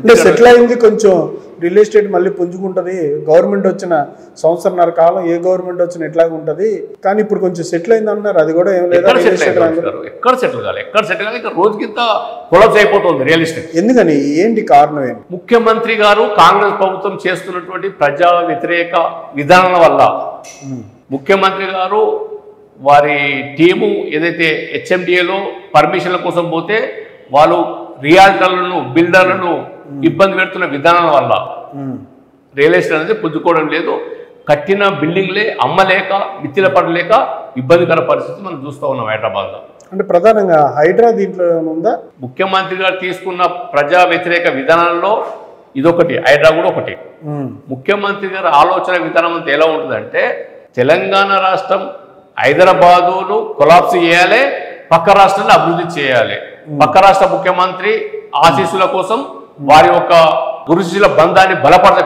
అంటే సెటిల్ అయింది కొంచెం రియల్ ఎస్టేట్ మళ్ళీ పుంజుకుంటది, గవర్నమెంట్ వచ్చిన సంవత్సరన్నర కాలం ఏ గవర్నమెంట్ వచ్చిన ఎట్లాగా ఉంటది, కానీ ఇప్పుడు కొంచెం సెటిల్ అయింది అంటున్నారు. అది కూడా ఏం లేదా? ఎక్కడ సెటిల్ కాదు, ఇంకా రోజుకింత కొలాప్స్ అయిపోతుంది రియల్ ఎస్టేట్. ఎందుకని, ఏంటి కారణం ఏంటి? ముఖ్యమంత్రి గారు కాంగ్రెస్ ప్రభుత్వం చేస్తున్నటువంటి ప్రజా వ్యతిరేక విధానాల వల్ల ముఖ్యమంత్రి గారు వారి టీము ఏదైతే హెచ్ఎండిఏలో పర్మిషన్ల కోసం పోతే వాళ్ళు రియాల్టర్లను బిల్డర్లను ఇబ్బంది పెడుతున్న విధానాల వల్ల రియల్ ఎస్టేట్ అనేది పుంజుకోవడం లేదు. కట్టిన బిల్డింగ్లే అమ్మలేక మిత్తిల పడలేక ఇబ్బందికర పరిస్థితి మనం చూస్తూ ఉన్నాం హైదరాబాద్లో. అంటే ప్రధానంగా హైడ్రా దీంట్లో ఉందా? ముఖ్యమంత్రి గారు తీసుకున్న ప్రజా వ్యతిరేక విధానాల్లో ఇదొకటి, హైడ్రా కూడా ఒకటి. ముఖ్యమంత్రి గారి ఆలోచన విధానం అంతా ఎలా ఉంటుందంటే, తెలంగాణ రాష్ట్రం హైదరాబాదును కొలాప్స్ చేయాలి, పక్క రాష్ట్రాన్ని అభివృద్ధి చేయాలి. పక్క రాష్ట్ర ముఖ్యమంత్రి ఆశీస్సుల కోసం, వారి యొక్క గురు శిష్యుల బంధాన్ని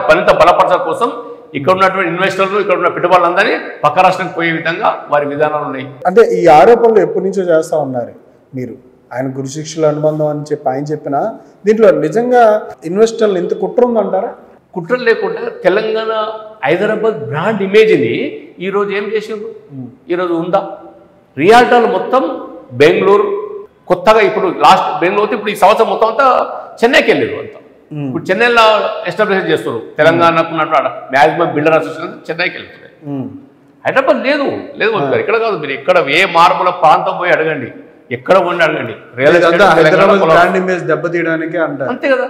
మరింత బలపరచడం కోసం ఇక్కడ ఉన్నటువంటి ఇన్వెస్టర్లు, ఇక్కడ ఉన్న పెట్టుబడులందరినీ పక్క రాష్ట్రానికి పోయే విధంగా వారి విధానాలు ఉన్నాయి. అంటే ఈ ఆరోపణలు ఎప్పటి నుంచో చేస్తూ ఉన్నారు మీరు, ఆయన గురు శిష్యుల అనుబంధం అని చెప్పి ఆయన చెప్పినా దీంట్లో నిజంగా ఇన్వెస్టర్లు ఇంత కుట్ర ఉందంటారా? కుట్ర లేకుండా తెలంగాణ హైదరాబాద్ బ్రాండ్ ఇమేజ్ని ఈరోజు ఏం చేసిండ్రు? ఈరోజు ఉందా? రియాల్టర్లు మొత్తం బెంగళూరు, కొత్తగా ఇప్పుడు లాస్ట్ బెంగళూరు, ఇప్పుడు ఈ సంవత్సరం మొత్తం అంతా చెన్నైకి వెళ్ళారు అంతా. ఇప్పుడు చెన్నైలో ఎస్టాబ్లిష్ చేస్తారు. తెలంగాణకు ఉన్నటువంటి మ్యాక్సిమం బిల్డర్ అసోసియేషన్ చెన్నైకి వెళ్తుంది. హైదరాబాద్ లేదు. ఇక్కడ కాదు, మీరు ఎక్కడ ఏ మార్పుల ప్రాంతం పోయి అడగండి, ఎక్కడ ఉండి అడగండి, రియల్ ఎస్టేట్ దెబ్బతీయడానికి అంటారు. అంతే కదా.